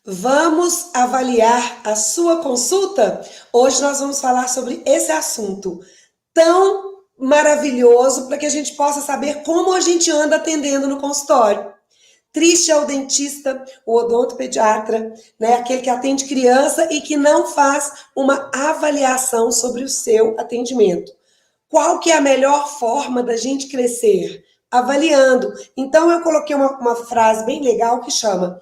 Vamos avaliar a sua consulta? Hoje nós vamos falar sobre esse assunto tão maravilhoso para que a gente possa saber como a gente anda atendendo no consultório. Triste é o dentista, o odontopediatra, né? Aquele que atende criança e que não faz uma avaliação sobre o seu atendimento. Qual que é a melhor forma da gente crescer? Avaliando. Então eu coloquei uma frase bem legal que chama: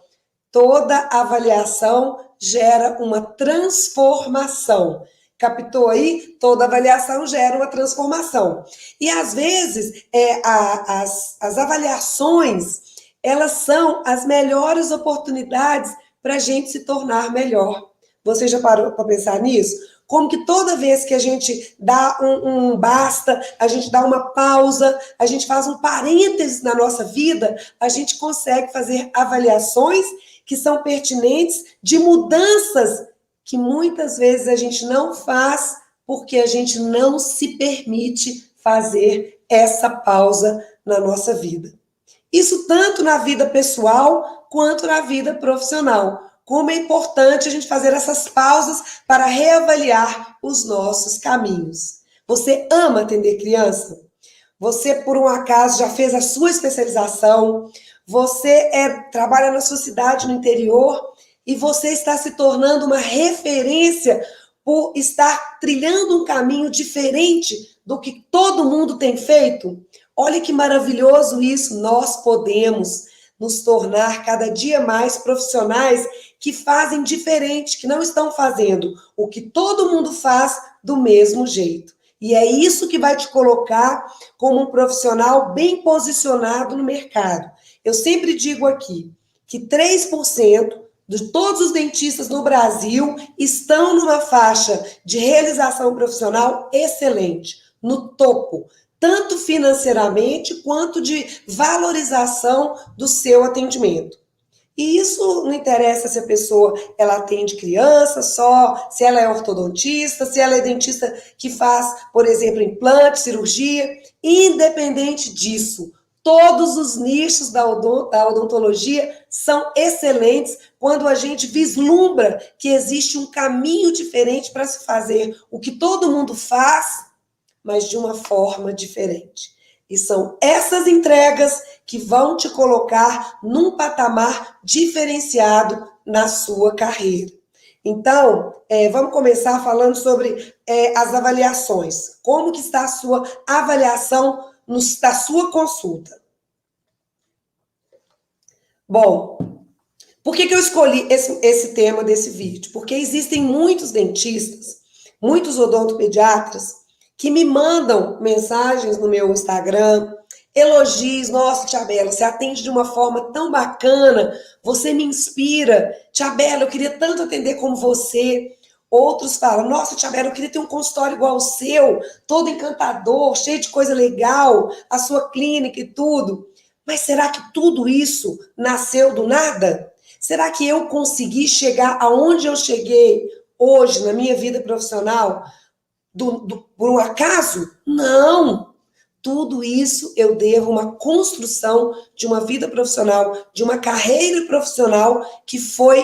toda avaliação gera uma transformação. Captou aí? Toda avaliação gera uma transformação. E às vezes as avaliações, elas são as melhores oportunidades para a gente se tornar melhor. Você já parou para pensar nisso? Como que toda vez que a gente dá um basta, a gente dá uma pausa, a gente faz um parênteses na nossa vida, a gente consegue fazer avaliações que são pertinentes de mudanças que muitas vezes a gente não faz porque a gente não se permite fazer essa pausa na nossa vida. Isso tanto na vida pessoal quanto na vida profissional. Como é importante a gente fazer essas pausas para reavaliar os nossos caminhos. Você ama atender criança? Você, por um acaso, já fez a sua especialização? Você trabalha na sua cidade, no interior, e você está se tornando uma referência por estar trilhando um caminho diferente do que todo mundo tem feito? Olha que maravilhoso isso. Nós podemos nos tornar cada dia mais profissionais que fazem diferente, que não estão fazendo o que todo mundo faz do mesmo jeito. E é isso que vai te colocar como um profissional bem posicionado no mercado. Eu sempre digo aqui que 3% de todos os dentistas no Brasil estão numa faixa de realização profissional excelente, no topo, tanto financeiramente quanto de valorização do seu atendimento. E isso não interessa se a pessoa ela atende criança só, se ela é ortodontista, se ela é dentista que faz, por exemplo, implante, cirurgia. Independente disso, todos os nichos da odontologia são excelentes quando a gente vislumbra que existe um caminho diferente para se fazer o que todo mundo faz, mas de uma forma diferente. E são essas entregas que vão te colocar num patamar diferenciado na sua carreira. Então, vamos começar falando sobre as avaliações. Como que está a sua avaliação da sua consulta? Bom, por que eu escolhi esse tema desse vídeo? Porque existem muitos dentistas, muitos odontopediatras, que me mandam mensagens no meu Instagram, elogios: nossa, Tia Bela, você atende de uma forma tão bacana, você me inspira. Tia Bela, eu queria tanto atender como você. Outros falam: nossa, Tia Bela, eu queria ter um consultório igual ao seu, todo encantador, cheio de coisa legal, a sua clínica e tudo. Mas será que tudo isso nasceu do nada? Será que eu consegui chegar aonde eu cheguei hoje na minha vida profissional por um acaso? Não! Tudo isso eu devo uma construção de uma vida profissional, de uma carreira profissional que foi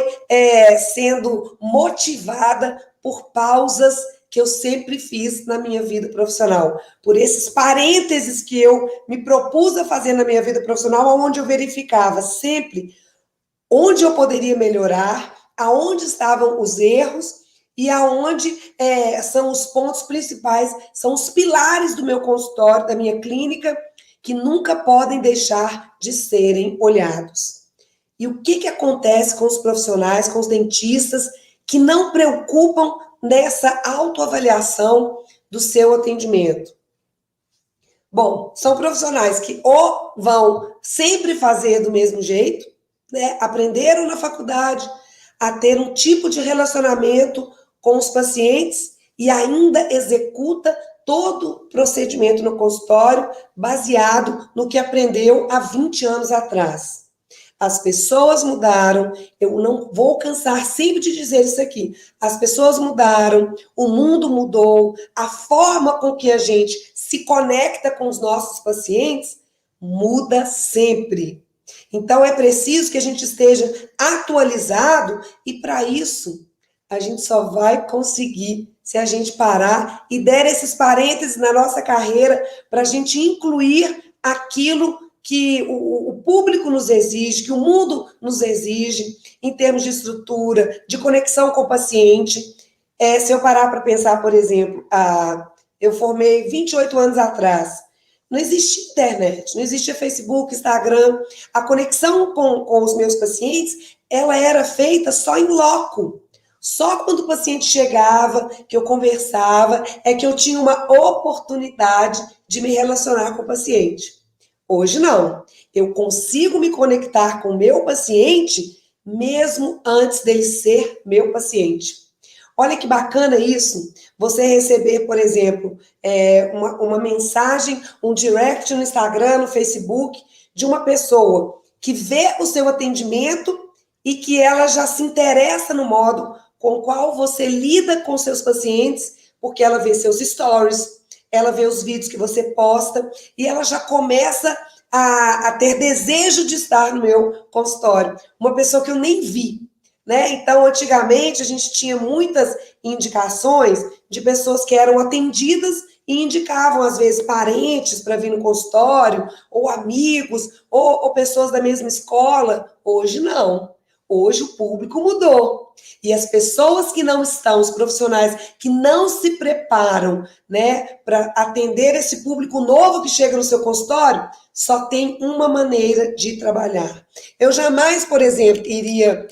sendo motivada por pausas que eu sempre fiz na minha vida profissional, por esses parênteses que eu me propus a fazer na minha vida profissional, onde eu verificava sempre onde eu poderia melhorar, aonde estavam os erros e aonde são os pontos principais, são os pilares do meu consultório, da minha clínica, que nunca podem deixar de serem olhados. E o que acontece com os profissionais, com os dentistas, que não preocupam nessa autoavaliação do seu atendimento? Bom, são profissionais que ou vão sempre fazer do mesmo jeito, né? Aprenderam na faculdade a ter um tipo de relacionamento com os pacientes e ainda executa todo o procedimento no consultório baseado no que aprendeu há 20 anos atrás. As pessoas mudaram, eu não vou cansar sempre de dizer isso aqui. As pessoas mudaram, o mundo mudou, a forma com que a gente se conecta com os nossos pacientes muda sempre. Então, é preciso que a gente esteja atualizado e, para isso, a gente só vai conseguir se a gente parar e der esses parênteses na nossa carreira para a gente incluir aquilo que o público nos exige, que o mundo nos exige, em termos de estrutura, de conexão com o paciente. Se eu parar para pensar, por exemplo, eu formei 28 anos atrás, não existia internet, não existia Facebook, Instagram. A conexão com os meus pacientes, ela era feita só em loco. Só quando o paciente chegava, que eu conversava, é que eu tinha uma oportunidade de me relacionar com o paciente. Hoje não. Eu consigo me conectar com o meu paciente mesmo antes dele ser meu paciente. Olha que bacana isso, você receber, por exemplo, uma mensagem, um direct no Instagram, no Facebook, de uma pessoa que vê o seu atendimento e que ela já se interessa no modo com o qual você lida com seus pacientes, porque ela vê seus stories, ela vê os vídeos que você posta e ela já começa a ter desejo de estar no meu consultório. Uma pessoa que eu nem vi, né? Então, antigamente, a gente tinha muitas indicações de pessoas que eram atendidas e indicavam, às vezes, parentes para vir no consultório, ou amigos, ou pessoas da mesma escola. Hoje, não. Hoje, o público mudou. E as pessoas que não estão, os profissionais que não se preparam, né, para atender esse público novo que chega no seu consultório, só tem uma maneira de trabalhar. Eu jamais, por exemplo, iria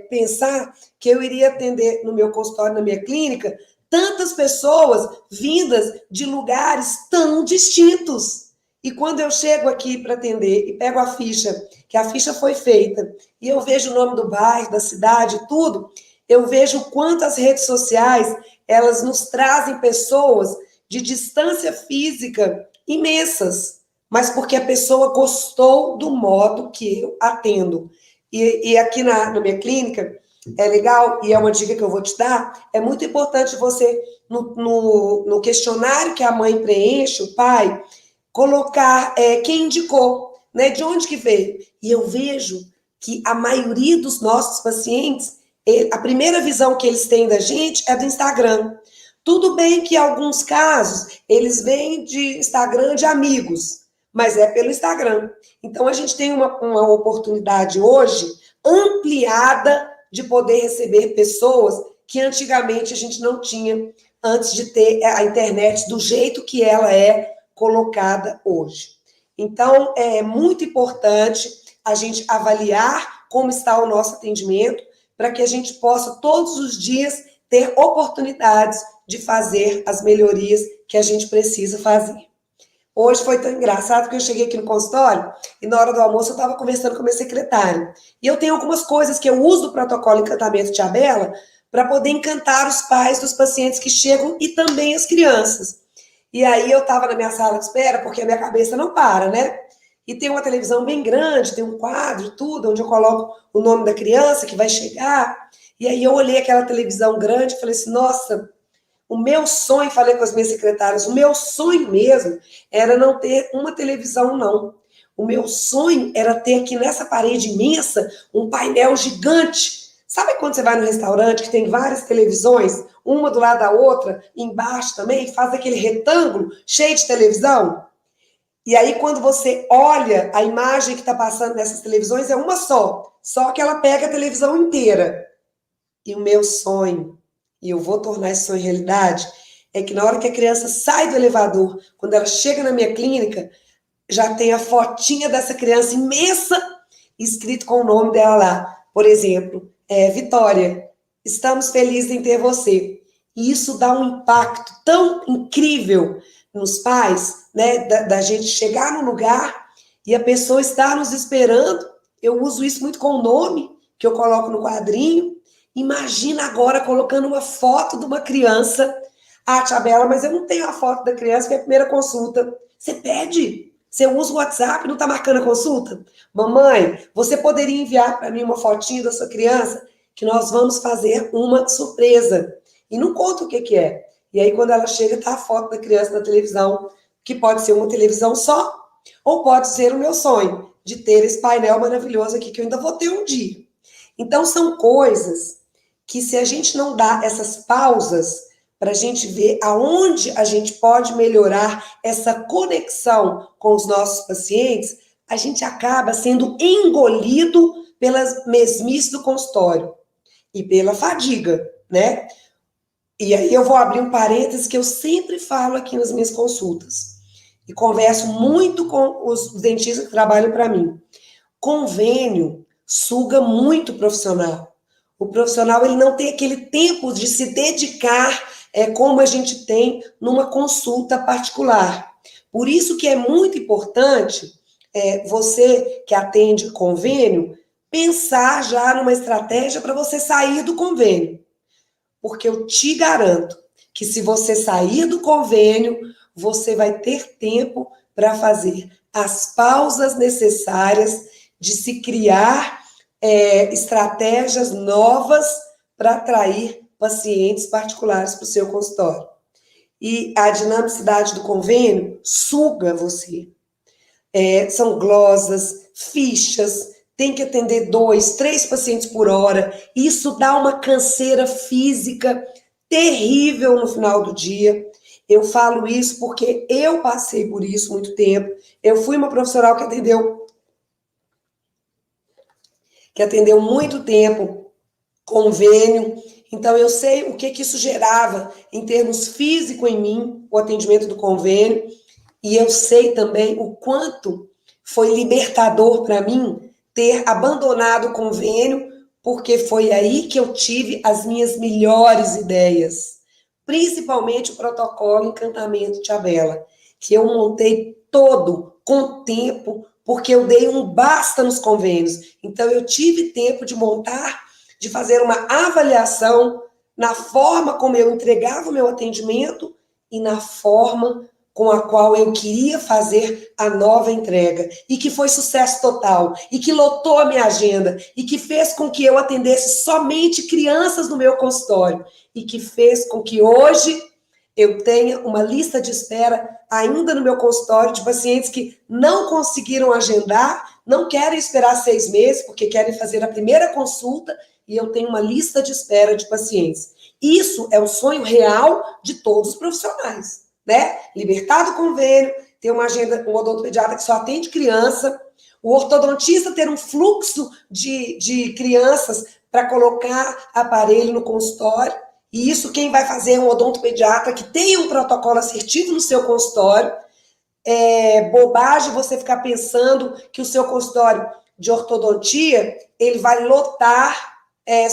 pensar que eu iria atender no meu consultório, na minha clínica, tantas pessoas vindas de lugares tão distintos. E quando eu chego aqui para atender e pego a ficha, que a ficha foi feita, e eu vejo o nome do bairro, da cidade, tudo, eu vejo o quanto as redes sociais, elas nos trazem pessoas de distância física imensas, mas porque a pessoa gostou do modo que eu atendo. E aqui na minha clínica, é legal, e é uma dica que eu vou te dar, é muito importante você, no questionário que a mãe preenche, o pai, colocar quem indicou, né, de onde que veio. E eu vejo que a maioria dos nossos pacientes, a primeira visão que eles têm da gente é do Instagram. Tudo bem que em alguns casos, eles vêm de Instagram de amigos, mas é pelo Instagram. Então, a gente tem uma oportunidade hoje ampliada de poder receber pessoas que antigamente a gente não tinha, antes de ter a internet do jeito que ela é colocada hoje. Então, é muito importante a gente avaliar como está o nosso atendimento, para que a gente possa, todos os dias, ter oportunidades de fazer as melhorias que a gente precisa fazer. Hoje foi tão engraçado que eu cheguei aqui no consultório e na hora do almoço eu estava conversando com a minha secretária. E eu tenho algumas coisas que eu uso do protocolo Encantamento Tia Bela para poder encantar os pais dos pacientes que chegam e também as crianças. E aí eu estava na minha sala de espera, porque a minha cabeça não para, né? E tem uma televisão bem grande, tem um quadro, tudo, onde eu coloco o nome da criança que vai chegar. E aí eu olhei aquela televisão grande e falei assim, nossa, o meu sonho, falei com as minhas secretárias, o meu sonho mesmo era não ter uma televisão, não. O meu sonho era ter aqui nessa parede imensa um painel gigante. Sabe quando você vai no restaurante que tem várias televisões, uma do lado da outra, embaixo também, faz aquele retângulo cheio de televisão? E aí, quando você olha, a imagem que está passando nessas televisões é uma só que ela pega a televisão inteira. E o meu sonho, e eu vou tornar esse sonho realidade, é que na hora que a criança sai do elevador, quando ela chega na minha clínica, já tem a fotinha dessa criança imensa, escrito com o nome dela lá. Por exemplo, Vitória, estamos felizes em ter você. E isso dá um impacto tão incrível nos pais, né, da gente chegar no lugar e a pessoa estar nos esperando. Eu uso isso muito com o nome, que eu coloco no quadrinho. Imagina agora colocando uma foto de uma criança. Ah, Tia Bela, mas eu não tenho a foto da criança, que é a primeira consulta. Você pede. Você usa o WhatsApp e não está marcando a consulta? Mamãe, você poderia enviar para mim uma fotinha da sua criança? Que nós vamos fazer uma surpresa. E não conta o que é. E aí, quando ela chega, tá a foto da criança na televisão, que pode ser uma televisão só, ou pode ser o meu sonho, de ter esse painel maravilhoso aqui, que eu ainda vou ter um dia. Então, são coisas que, se a gente não dá essas pausas para a gente ver aonde a gente pode melhorar essa conexão com os nossos pacientes, a gente acaba sendo engolido pelas mesmices do consultório e pela fadiga, né? E aí eu vou abrir um parênteses que eu sempre falo aqui nas minhas consultas e converso muito com os dentistas que trabalham para mim. Convênio suga muito o profissional. O profissional, ele não tem aquele tempo de se dedicar como a gente tem numa consulta particular. Por isso que é muito importante você que atende convênio pensar já numa estratégia para você sair do convênio. Porque eu te garanto que, se você sair do convênio, você vai ter tempo para fazer as pausas necessárias de se criar estratégias novas para atrair pacientes particulares para o seu consultório. E a dinamicidade do convênio suga você. São glosas, fichas, tem que atender 2, 3 pacientes por hora. Isso dá uma canseira física terrível no final do dia. Eu falo isso porque eu passei por isso muito tempo. Eu fui uma profissional que atendeu muito tempo convênio. Então, eu sei o que isso gerava em termos físicos em mim, o atendimento do convênio. E eu sei também o quanto foi libertador para mim ter abandonado o convênio, porque foi aí que eu tive as minhas melhores ideias. Principalmente o protocolo Encantamento Tia Bela, que eu montei todo com tempo, porque eu dei um basta nos convênios. Então, eu tive tempo de montar, de fazer uma avaliação na forma como eu entregava o meu atendimento e na forma com a qual eu queria fazer a nova entrega, e que foi sucesso total, e que lotou a minha agenda, e que fez com que eu atendesse somente crianças no meu consultório, e que fez com que hoje eu tenha uma lista de espera ainda no meu consultório de pacientes que não conseguiram agendar, não querem esperar 6 meses, porque querem fazer a primeira consulta, e eu tenho uma lista de espera de pacientes. Isso é o sonho real de todos os profissionais. Né? Libertar do convênio, ter uma agenda, um odontopediatra que só atende criança, o ortodontista ter um fluxo de crianças para colocar aparelho no consultório, e isso quem vai fazer é um odontopediatra que tenha um protocolo assertivo no seu consultório. É bobagem você ficar pensando que o seu consultório de ortodontia, ele vai lotar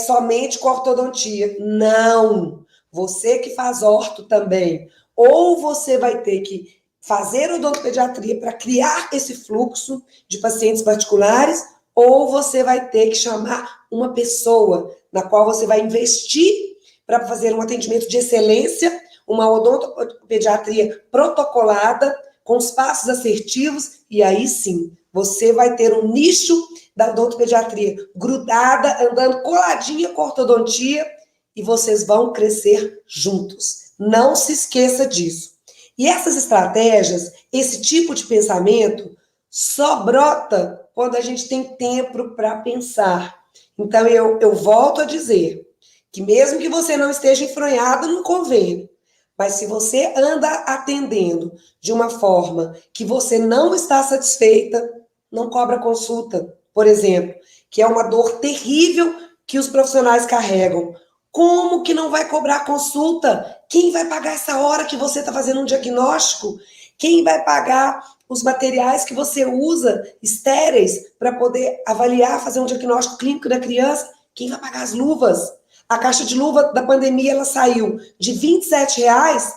somente com ortodontia. Não! Você que faz orto também, ou você vai ter que fazer odontopediatria para criar esse fluxo de pacientes particulares, ou você vai ter que chamar uma pessoa na qual você vai investir para fazer um atendimento de excelência, uma odontopediatria protocolada, com os passos assertivos, e aí sim, você vai ter um nicho da odontopediatria grudada, andando coladinha com a ortodontia, e vocês vão crescer juntos. Não se esqueça disso. E essas estratégias, esse tipo de pensamento, só brota quando a gente tem tempo para pensar. Então, eu volto a dizer que mesmo que você não esteja enfronhado no convênio, mas se você anda atendendo de uma forma que você não está satisfeita, não cobra consulta, por exemplo, que é uma dor terrível que os profissionais carregam. Como que não vai cobrar consulta? Quem vai pagar essa hora que você está fazendo um diagnóstico? Quem vai pagar os materiais que você usa, estéreis, para poder avaliar, fazer um diagnóstico clínico da criança? Quem vai pagar as luvas? A caixa de luva da pandemia, ela saiu de R$27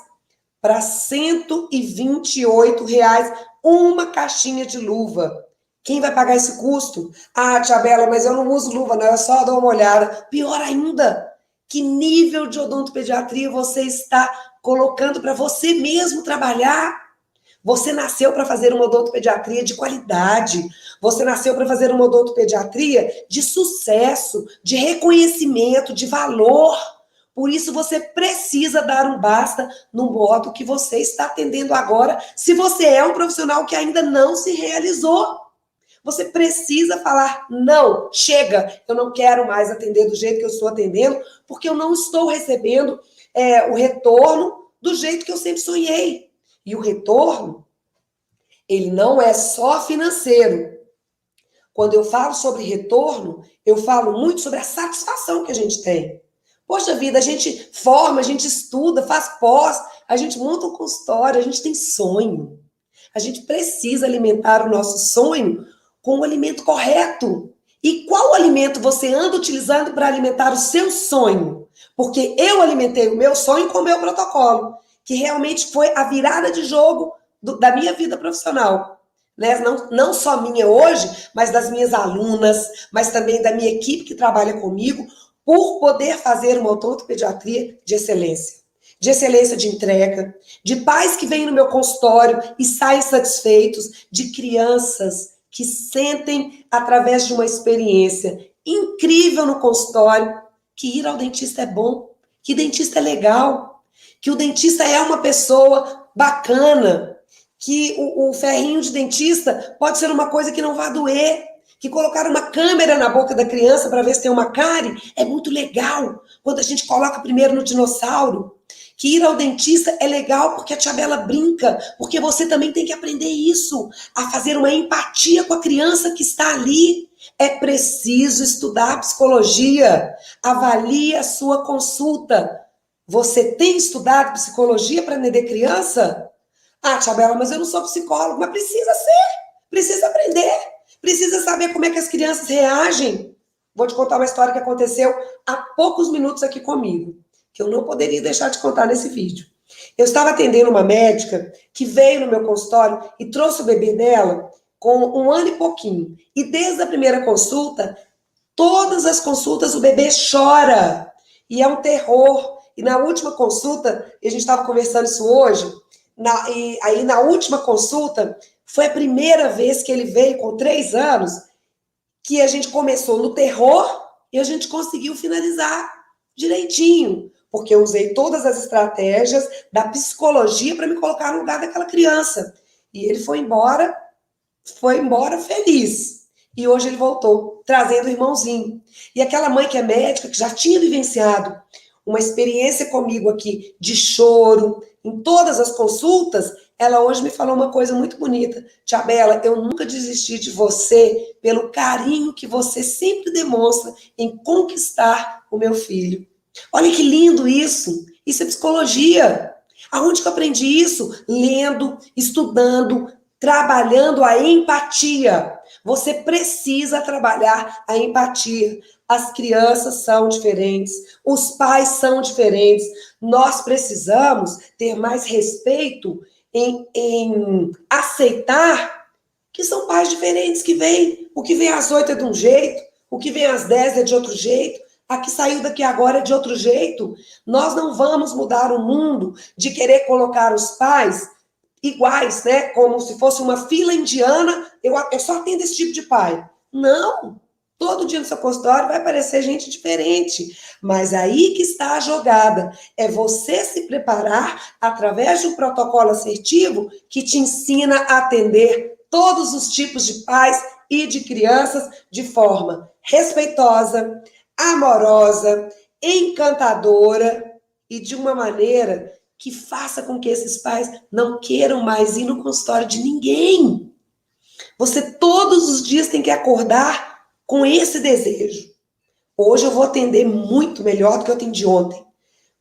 para R$128 uma caixinha de luva. Quem vai pagar esse custo? Ah, Tia Bela, mas eu não uso luva, não, eu só dou uma olhada. Pior ainda, que nível de odontopediatria você está colocando para você mesmo trabalhar? Você nasceu para fazer uma odontopediatria de qualidade. Você nasceu para fazer uma odontopediatria de sucesso, de reconhecimento, de valor. Por isso, você precisa dar um basta no modo que você está atendendo agora, se você é um profissional que ainda não se realizou. Você precisa falar, não, chega, eu não quero mais atender do jeito que eu estou atendendo, porque eu não estou recebendo o retorno do jeito que eu sempre sonhei. E o retorno, ele não é só financeiro. Quando eu falo sobre retorno, eu falo muito sobre a satisfação que a gente tem. Poxa vida, a gente forma, a gente estuda, faz pós, a gente monta um consultório, a gente tem sonho. A gente precisa alimentar o nosso sonho com o alimento correto. E qual alimento você anda utilizando para alimentar o seu sonho? Porque eu alimentei o meu sonho com o meu protocolo, que realmente foi a virada de jogo da minha vida profissional. Né? Não só minha hoje, mas das minhas alunas, mas também da minha equipe que trabalha comigo, por poder fazer uma odontopediatria de excelência de entrega, de pais que vêm no meu consultório e saem satisfeitos, de crianças que sentem, através de uma experiência incrível no consultório, que ir ao dentista é bom, que dentista é legal, que o dentista é uma pessoa bacana, que o ferrinho de dentista pode ser uma coisa que não vai doer, que colocar uma câmera na boca da criança para ver se tem uma cárie é muito legal, quando a gente coloca primeiro no dinossauro. Que ir ao dentista é legal porque a tia Bela brinca, porque você também tem que aprender isso, a fazer uma empatia com a criança que está ali. É preciso estudar psicologia. Avalie a sua consulta. Você tem estudado psicologia para atender criança? Ah, tia Bela, mas eu não sou psicólogo. Mas precisa ser, precisa aprender, precisa saber como é que as crianças reagem. Vou te contar uma história que aconteceu há poucos minutos aqui comigo, que eu não poderia deixar de contar nesse vídeo. Eu estava atendendo uma médica que veio no meu consultório e trouxe o bebê dela com 1 ano e pouquinho. E desde a primeira consulta, todas as consultas o bebê chora. E é um terror. E na última consulta, e a gente estava conversando isso hoje, aí na última consulta, foi a primeira vez que ele veio com 3 anos, que a gente começou no terror e a gente conseguiu finalizar direitinho, porque eu usei todas as estratégias da psicologia para me colocar no lugar daquela criança. E ele foi embora feliz. E hoje ele voltou, trazendo o irmãozinho. E aquela mãe que é médica, que já tinha vivenciado uma experiência comigo aqui de choro, em todas as consultas, ela hoje me falou uma coisa muito bonita. Tia Bela, eu nunca desisti de você pelo carinho que você sempre demonstra em conquistar o meu filho. Olha que lindo isso. Isso é psicologia. Aonde que eu aprendi isso? Lendo, estudando, trabalhando a empatia. Você precisa trabalhar a empatia. As crianças são diferentes, os pais são diferentes. Nós precisamos ter mais respeito em aceitar que são pais diferentes que vêm. O que vem às 8 é de um jeito, o que vem às 10 é de outro jeito, a que saiu daqui agora é de outro jeito. Nós não vamos mudar o mundo de querer colocar os pais iguais, né? Como se fosse uma fila indiana, eu só atendo esse tipo de pai. Não! Todo dia no seu consultório vai aparecer gente diferente. Mas aí que está a jogada. É você se preparar através de um protocolo assertivo que te ensina a atender todos os tipos de pais e de crianças de forma respeitosa, amorosa, encantadora e de uma maneira que faça com que esses pais não queiram mais ir no consultório de ninguém. Você todos os dias tem que acordar com esse desejo. Hoje eu vou atender muito melhor do que eu atendi ontem,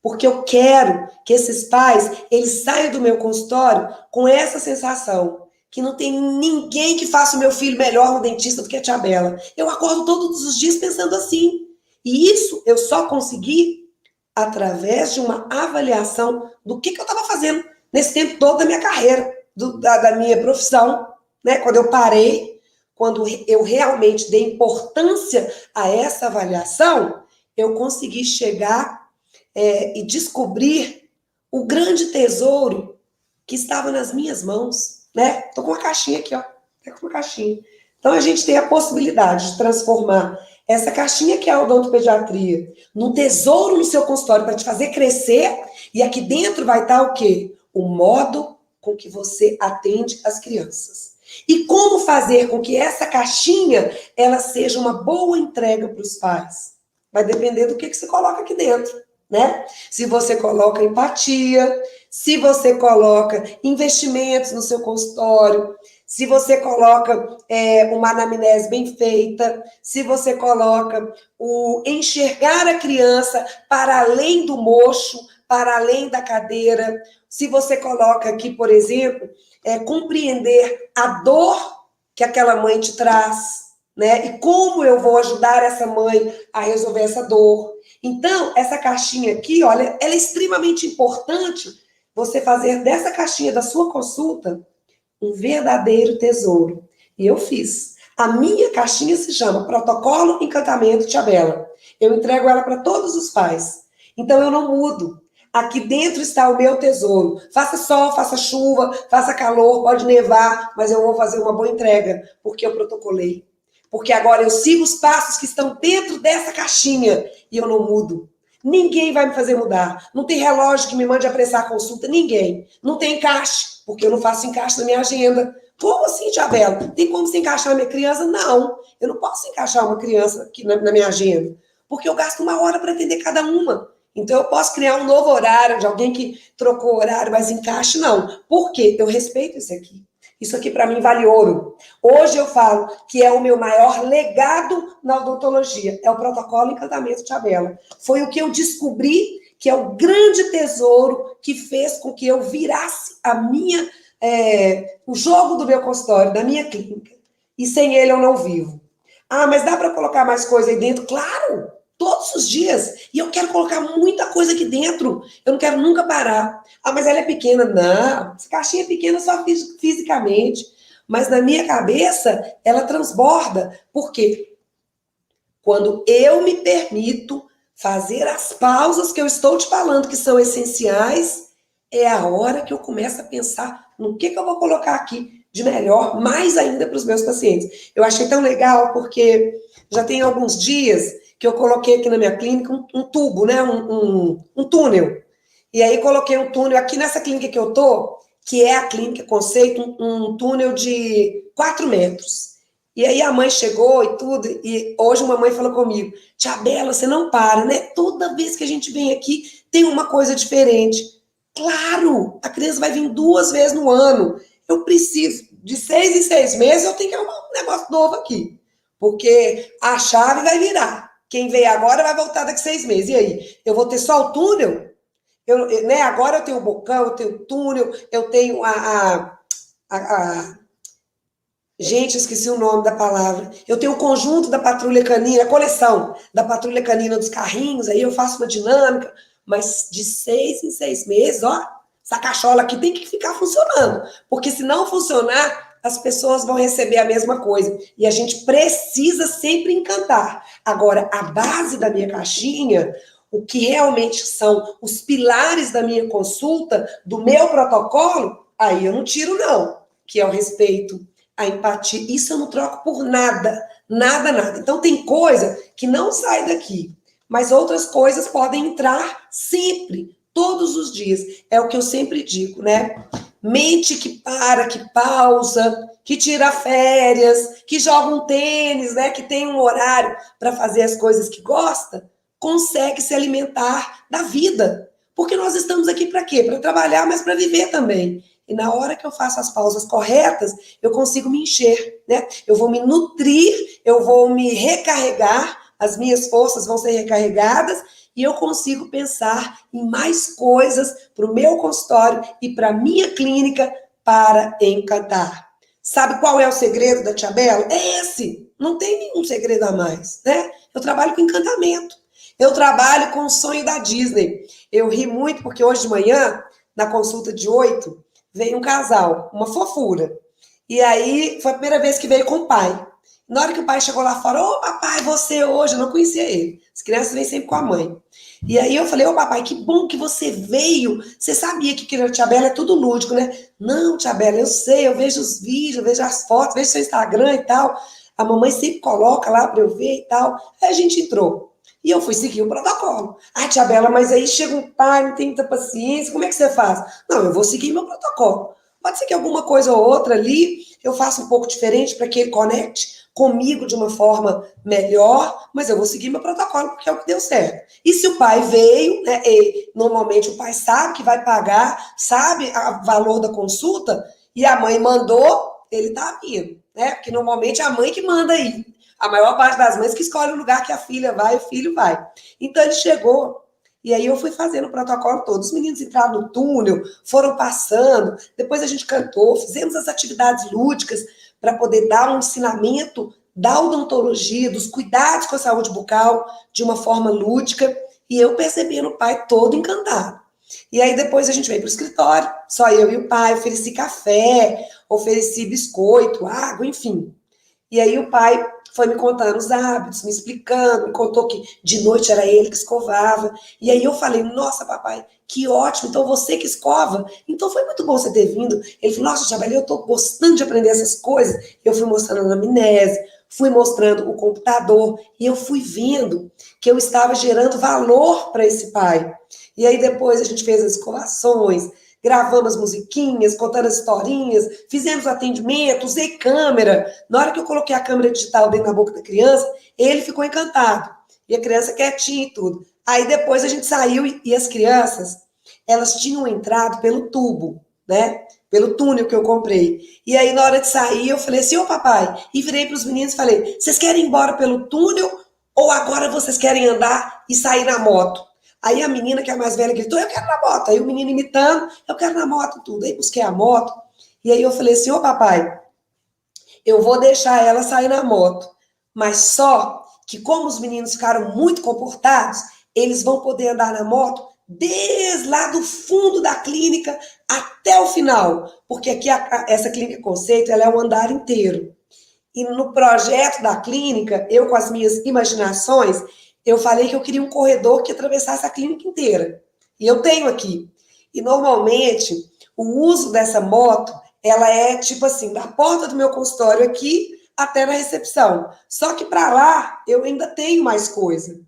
porque eu quero que esses pais, eles saiam do meu consultório com essa sensação, que não tem ninguém que faça o meu filho melhor no dentista do que a tia Bela. Eu acordo todos os dias pensando assim. E isso eu só consegui através de uma avaliação do que eu estava fazendo nesse tempo todo da minha carreira, da minha profissão, né? Quando eu parei, quando eu realmente dei importância a essa avaliação, eu consegui chegar e descobrir o grande tesouro que estava nas minhas mãos, né? Tô com uma caixinha aqui, ó. Tô com uma caixinha. Então a gente tem a possibilidade de transformar essa caixinha que é a odontopediatria num tesouro no seu consultório para te fazer crescer, e aqui dentro vai estar o quê? O modo com que você atende as crianças. E como fazer com que essa caixinha ela seja uma boa entrega para os pais? Vai depender do que você coloca aqui dentro, né? Se você coloca empatia, se você coloca investimentos no seu consultório, se você coloca uma anamnese bem feita, se você coloca o enxergar a criança para além do mocho, para além da cadeira, se você coloca aqui, por exemplo, compreender a dor que aquela mãe te traz, né? E como eu vou ajudar essa mãe a resolver essa dor. Então, essa caixinha aqui, olha, ela é extremamente importante você fazer dessa caixinha da sua consulta um verdadeiro tesouro. E eu fiz. A minha caixinha se chama Protocolo Encantamento Tia Bela. Eu entrego ela para todos os pais. Então eu não mudo. Aqui dentro está o meu tesouro. Faça sol, faça chuva, faça calor, pode nevar, mas eu vou fazer uma boa entrega, porque eu protocolei. Porque agora eu sigo os passos que estão dentro dessa caixinha e eu não mudo. Ninguém vai me fazer mudar. Não tem relógio que me mande apressar a consulta, ninguém. Não tem encaixe, porque eu não faço encaixe na minha agenda. Como assim, Tia Bela? Tem como se encaixar a minha criança? Não, eu não posso encaixar uma criança aqui na minha agenda, porque eu gasto 1 hora para atender cada uma. Então eu posso criar um novo horário de alguém que trocou o horário, mas encaixe não. Por quê? Eu respeito isso aqui. Isso aqui para mim vale ouro. Hoje eu falo que é o meu maior legado na odontologia. É o protocolo Encantamento Tia Bela. Foi o que eu descobri que é o grande tesouro que fez com que eu virasse o jogo do meu consultório, da minha clínica. E sem ele eu não vivo. Ah, mas dá para colocar mais coisa aí dentro? Claro! Todos os dias. E eu quero colocar muita coisa aqui dentro. Eu não quero nunca parar. Ah, mas ela é pequena. Não, essa caixinha é pequena só fisicamente. Mas na minha cabeça, ela transborda. Por quê? Quando eu me permito fazer as pausas que eu estou te falando, que são essenciais, é a hora que eu começo a pensar no que eu vou colocar aqui de melhor, mais ainda para os meus pacientes. Eu achei tão legal, porque já tem alguns dias que eu coloquei aqui na minha clínica um tubo, né? Um túnel. E aí coloquei um túnel aqui nessa clínica que eu tô, que é a clínica Conceito, um túnel de 4 metros. E aí a mãe chegou e tudo, e hoje uma mãe falou comigo, Tia Bela, você não para, né? Toda vez que a gente vem aqui, tem uma coisa diferente. Claro, a criança vai vir 2 vezes no ano. Eu preciso, de 6 em 6 meses, eu tenho que arrumar um negócio novo aqui. Porque a chave vai virar. Quem veio agora vai voltar daqui 6 meses. E aí? Eu vou ter só o túnel? Né, agora eu tenho o bocão, eu tenho o túnel, eu tenho Gente, esqueci o nome da palavra. Eu tenho o conjunto da patrulha canina, a coleção da patrulha canina dos carrinhos, aí eu faço uma dinâmica, mas de 6 em 6 meses, ó, essa cachola aqui tem que ficar funcionando. Porque se não funcionar, as pessoas vão receber a mesma coisa. E a gente precisa sempre encantar. Agora, a base da minha caixinha, o que realmente são os pilares da minha consulta, do meu protocolo, aí eu não tiro, não. Que é o respeito, a empatia. Isso eu não troco por nada. Nada, nada. Então, tem coisa que não sai daqui. Mas outras coisas podem entrar sempre, todos os dias. É o que eu sempre digo, né? Mente que para, que pausa, que tira férias, que joga um tênis, né? Que tem um horário para fazer as coisas que gosta, consegue se alimentar da vida. Porque nós estamos aqui para quê? Para trabalhar, mas para viver também. E na hora que eu faço as pausas corretas, eu consigo me encher, né? Eu vou me nutrir, eu vou me recarregar, as minhas forças vão ser recarregadas e eu consigo pensar em mais coisas para o meu consultório e para a minha clínica para encantar. Sabe qual é o segredo da Tia Bela? É esse. Não tem nenhum segredo a mais, né? Eu trabalho com encantamento. Eu trabalho com o sonho da Disney. Eu ri muito porque hoje de manhã, na consulta de 8, veio um casal, uma fofura. E aí, foi a primeira vez que veio com o pai. Na hora que o pai chegou lá fora, ô papai, você hoje, eu não conhecia ele. As crianças vêm sempre com a mãe. E aí eu falei, ô papai, que bom que você veio. Você sabia que a Tia Bela é tudo lúdico, né? Não, Tia Bela, eu sei, eu vejo os vídeos, eu vejo as fotos, vejo seu Instagram e tal. A mamãe sempre coloca lá para eu ver e tal. Aí a gente entrou. E eu fui seguir o protocolo. Ah, Tia Bela, mas aí chega um pai, não tem muita paciência, como é que você faz? Não, eu vou seguir meu protocolo. Pode ser que alguma coisa ou outra ali eu faça um pouco diferente para que ele conecte comigo de uma forma melhor, mas eu vou seguir meu protocolo porque é o que deu certo. E se o pai veio, né, normalmente o pai sabe que vai pagar, sabe o valor da consulta, e a mãe mandou, ele tá vindo, né? Porque normalmente é a mãe que manda aí. A maior parte das mães que escolhe o lugar que a filha vai, o filho vai. Então ele chegou, e aí eu fui fazendo o protocolo todo. Os meninos entraram no túnel, foram passando, depois a gente cantou, fizemos as atividades lúdicas para poder dar um ensinamento da odontologia, dos cuidados com a saúde bucal de uma forma lúdica, e eu percebendo o pai todo encantado. E aí depois a gente veio para o escritório, só eu e o pai, ofereci café, ofereci biscoito, água, enfim. E aí o pai foi me contando os hábitos, me explicando, me contou que de noite era ele que escovava. E aí eu falei, nossa, papai, que ótimo, então você que escova. Então foi muito bom você ter vindo. Ele falou, nossa, Tchabela, eu tô gostando de aprender essas coisas. Eu fui mostrando a anamnese, fui mostrando o computador, e eu fui vendo que eu estava gerando valor para esse pai. E aí depois a gente fez as escovações, gravamos musiquinhas, contando as historinhas, fizemos atendimento, usei câmera. Na hora que eu coloquei a câmera digital dentro da boca da criança, ele ficou encantado. E a criança quietinha e tudo. Aí depois a gente saiu e as crianças, elas tinham entrado pelo tubo, né? Pelo túnel que eu comprei. E aí na hora de sair eu falei assim, ô papai, e virei para os meninos e falei, vocês querem ir embora pelo túnel ou agora vocês querem andar e sair na moto? Aí a menina, que é a mais velha, gritou, eu quero na moto. Aí o menino imitando, eu quero na moto, tudo. Aí busquei a moto, e aí eu falei assim, ô papai, eu vou deixar ela sair na moto, mas só que como os meninos ficaram muito comportados, eles vão poder andar na moto desde lá do fundo da clínica até o final, porque aqui essa clínica Conceito, ela é um andar inteiro. E no projeto da clínica, eu com as minhas imaginações, eu falei que eu queria um corredor que atravessasse a clínica inteira. E eu tenho aqui. E normalmente, o uso dessa moto, ela é tipo assim, da porta do meu consultório aqui até na recepção. Só que para lá, eu ainda tenho mais coisa.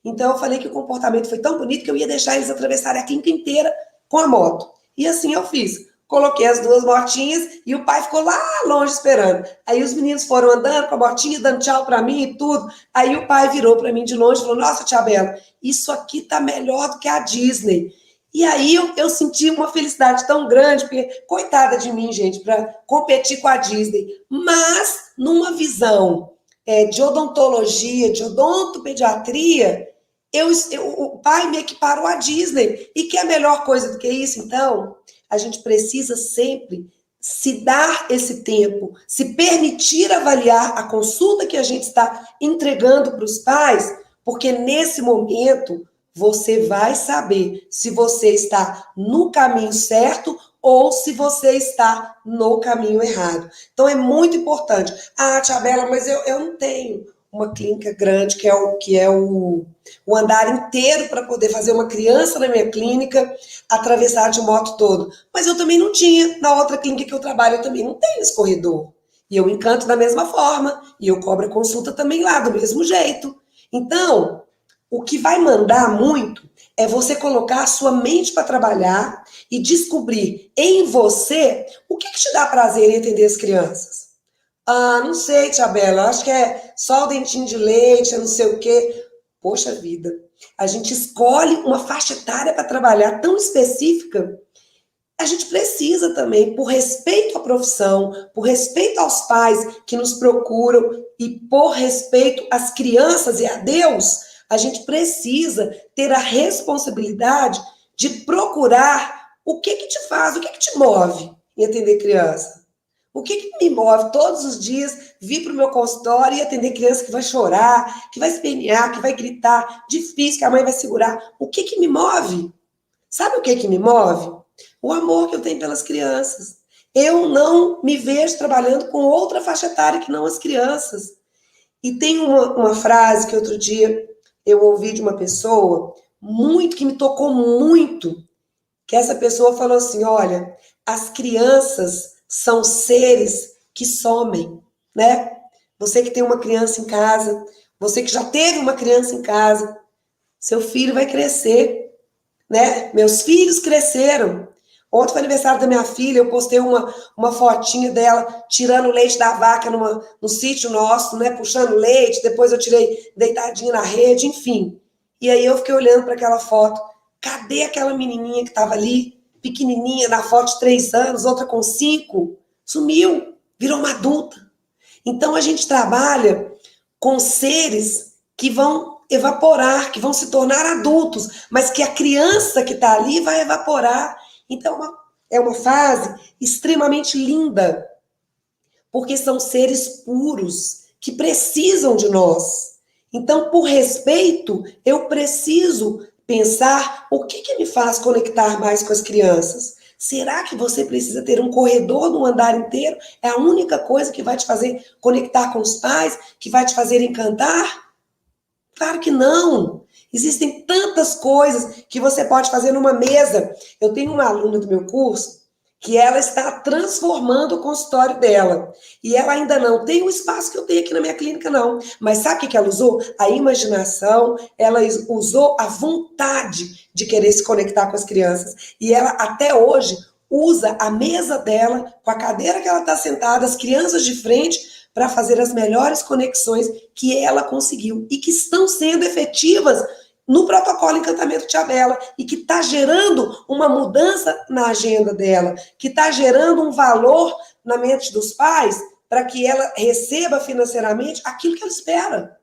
Então, eu falei que o comportamento foi tão bonito que eu ia deixar eles atravessarem a clínica inteira com a moto. E assim eu fiz. Coloquei as duas motinhas e o pai ficou lá longe esperando. Aí os meninos foram andando com a motinha, dando tchau para mim e tudo. Aí o pai virou para mim de longe e falou, nossa, tia Bela, isso aqui tá melhor do que a Disney. E aí eu senti uma felicidade tão grande, porque coitada de mim, gente, para competir com a Disney. Mas numa visão de odontologia, de odontopediatria, o pai me equiparou à Disney. E que é a melhor coisa do que isso, então? A gente precisa sempre se dar esse tempo, se permitir avaliar a consulta que a gente está entregando para os pais, porque nesse momento você vai saber se você está no caminho certo ou se você está no caminho errado. Então é muito importante. Ah, Tia Bela, mas eu não tenho uma clínica grande, que é o andar inteiro para poder fazer uma criança na minha clínica atravessar de moto todo. Mas eu também não tinha, na outra clínica que eu trabalho, eu também não tenho esse corredor. E eu encanto da mesma forma, e eu cobro a consulta também lá, do mesmo jeito. Então, o que vai mandar muito é você colocar a sua mente para trabalhar e descobrir em você o que te dá prazer em atender as crianças. Ah, não sei, Tia Bela, acho que é só o dentinho de leite, não sei o quê. Poxa vida, a gente escolhe uma faixa etária para trabalhar tão específica. A gente precisa também, por respeito à profissão, por respeito aos pais que nos procuram e por respeito às crianças e a Deus, a gente precisa ter a responsabilidade de procurar o que te faz, o que te move em atender criança. O que me move todos os dias vir para o meu consultório e atender criança que vai chorar, que vai espernear, que vai gritar, difícil, que a mãe vai segurar. O que me move? Sabe o que me move? O amor que eu tenho pelas crianças. Eu não me vejo trabalhando com outra faixa etária que não as crianças. E tem uma frase que outro dia eu ouvi de uma pessoa muito que me tocou muito, que essa pessoa falou assim, olha, as crianças são seres que somem, né? Você que tem uma criança em casa, você que já teve uma criança em casa, seu filho vai crescer, né? Meus filhos cresceram. Ontem foi aniversário da minha filha, eu postei uma fotinha dela tirando o leite da vaca no sítio nosso, né, puxando leite, depois eu tirei deitadinha na rede, enfim. E aí eu fiquei olhando para aquela foto, cadê aquela menininha que estava ali, pequenininha, na foto de 3 anos, outra com 5? Sumiu, virou uma adulta. Então a gente trabalha com seres que vão evaporar, que vão se tornar adultos, mas que a criança que está ali vai evaporar. Então é uma fase extremamente linda, porque são seres puros que precisam de nós. Então, por respeito, eu preciso pensar o que me faz conectar mais com as crianças. Será que você precisa ter um corredor no andar inteiro? É a única coisa que vai te fazer conectar com os pais, que vai te fazer encantar? Claro que não. Existem tantas coisas que você pode fazer numa mesa. Eu tenho uma aluna do meu curso que ela está transformando o consultório dela. E ela ainda não tem o espaço que eu tenho aqui na minha clínica, não. Mas sabe o que ela usou? A imaginação, ela usou a vontade de querer se conectar com as crianças. E ela, até hoje, usa a mesa dela, com a cadeira que ela está sentada, as crianças de frente, para fazer as melhores conexões que ela conseguiu e que estão sendo efetivas no protocolo Encantamento Tia Bela e que está gerando uma mudança na agenda dela, que está gerando um valor na mente dos pais para que ela receba financeiramente aquilo que ela espera.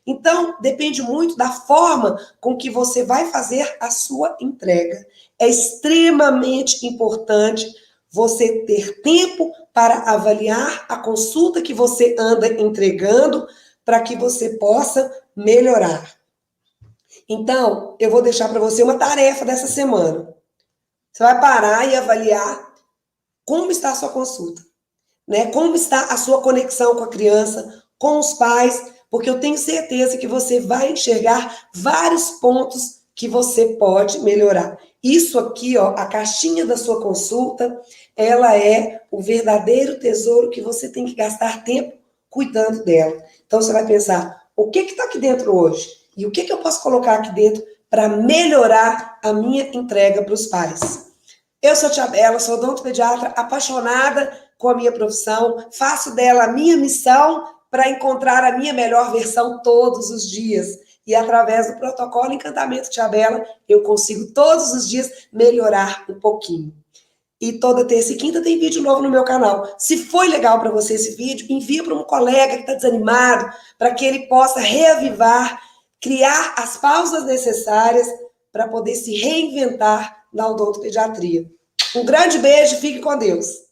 Então, depende muito da forma com que você vai fazer a sua entrega. É extremamente importante você ter tempo para avaliar a consulta que você anda entregando para que você possa melhorar. Então, eu vou deixar para você uma tarefa dessa semana. Você vai parar e avaliar como está a sua consulta, né? Como está a sua conexão com a criança, com os pais, porque eu tenho certeza que você vai enxergar vários pontos que você pode melhorar. Isso aqui, ó, a caixinha da sua consulta, ela é o verdadeiro tesouro que você tem que gastar tempo cuidando dela. Então você vai pensar, o que está aqui dentro hoje? E o que eu posso colocar aqui dentro para melhorar a minha entrega para os pais? Eu sou Tia Bela, sou odontopediatra, apaixonada com a minha profissão, faço dela a minha missão para encontrar a minha melhor versão todos os dias. E através do protocolo Encantamento Tia Bela, eu consigo todos os dias melhorar um pouquinho. E toda terça e quinta tem vídeo novo no meu canal. Se foi legal para você esse vídeo, envia para um colega que está desanimado, para que ele possa reavivar, criar as pausas necessárias para poder se reinventar na odontopediatria. Um grande beijo, fique com Deus.